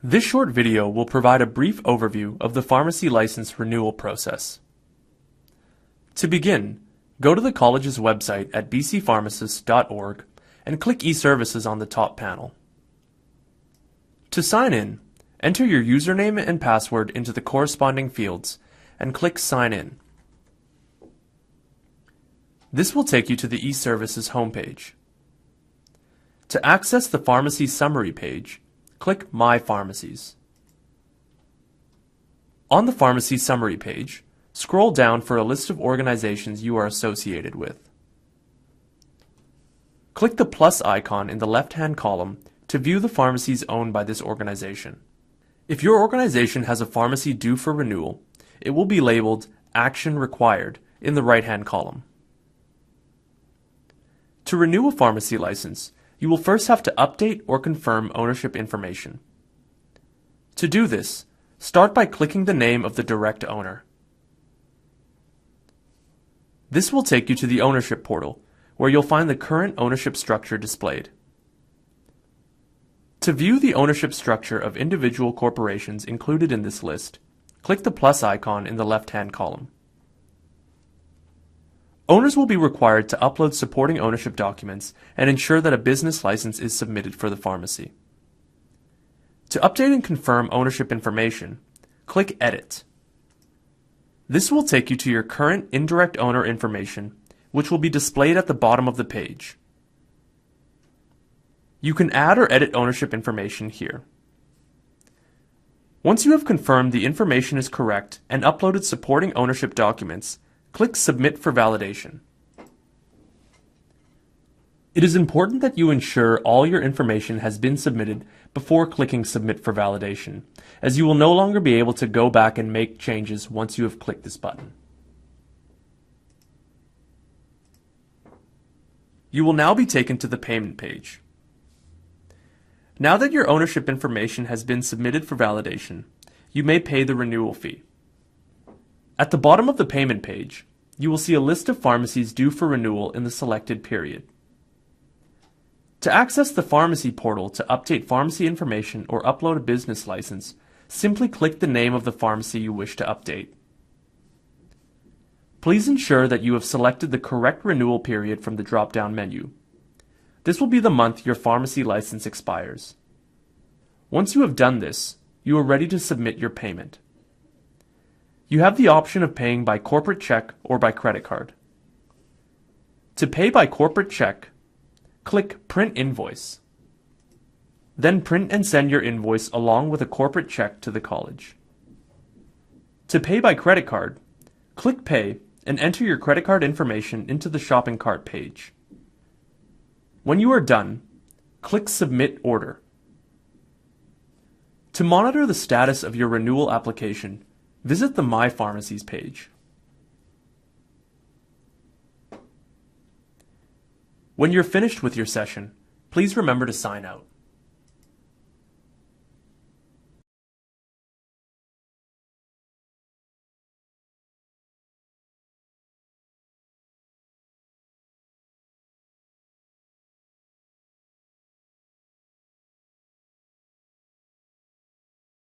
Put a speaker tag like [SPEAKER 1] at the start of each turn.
[SPEAKER 1] This short video will provide a brief overview of the pharmacy license renewal process. To begin, go to the college's website at bcpharmacist.org and click eServices on the top panel. To sign in, enter your username and password into the corresponding fields and click Sign In. This will take you to the eServices homepage. To access the pharmacy summary page, click My Pharmacies. On the pharmacy summary page, scroll down for a list of organizations you are associated with. Click the plus icon in the left-hand column to view the pharmacies owned by this organization. If your organization has a pharmacy due for renewal, it will be labeled Action Required in the right-hand column. To renew a pharmacy license, you will first have to update or confirm ownership information. To do this, start by clicking the name of the direct owner. This will take you to the ownership portal, where you'll find the current ownership structure displayed. To view the ownership structure of individual corporations included in this list, click the plus icon in the left-hand column. Owners will be required to upload supporting ownership documents and ensure that a business license is submitted for the pharmacy. To update and confirm ownership information, click Edit. This will take you to your current indirect owner information, which will be displayed at the bottom of the page. You can add or edit ownership information here. Once you have confirmed the information is correct and uploaded supporting ownership documents, click Submit for validation. It is important that you ensure all your information has been submitted before clicking Submit for validation, as you will no longer be able to go back and make changes once you have clicked this button. You will now be taken to the payment page. Now that your ownership information has been submitted for validation, you may pay the renewal fee. At the bottom of the payment page, you will see a list of pharmacies due for renewal in the selected period. To access the pharmacy portal to update pharmacy information or upload a business license, simply click the name of the pharmacy you wish to update. Please ensure that you have selected the correct renewal period from the drop-down menu. This will be the month your pharmacy license expires. Once you have done this, you are ready to submit your payment. You have the option of paying by corporate check or by credit card. To pay by corporate check, click Print Invoice. Then print and send your invoice along with a corporate check to the college. To pay by credit card, click Pay and enter your credit card information into the shopping cart page. When you are done, click Submit Order. To monitor the status of your renewal application, visit the My Pharmacies page. When you're finished with your session, please remember to sign out.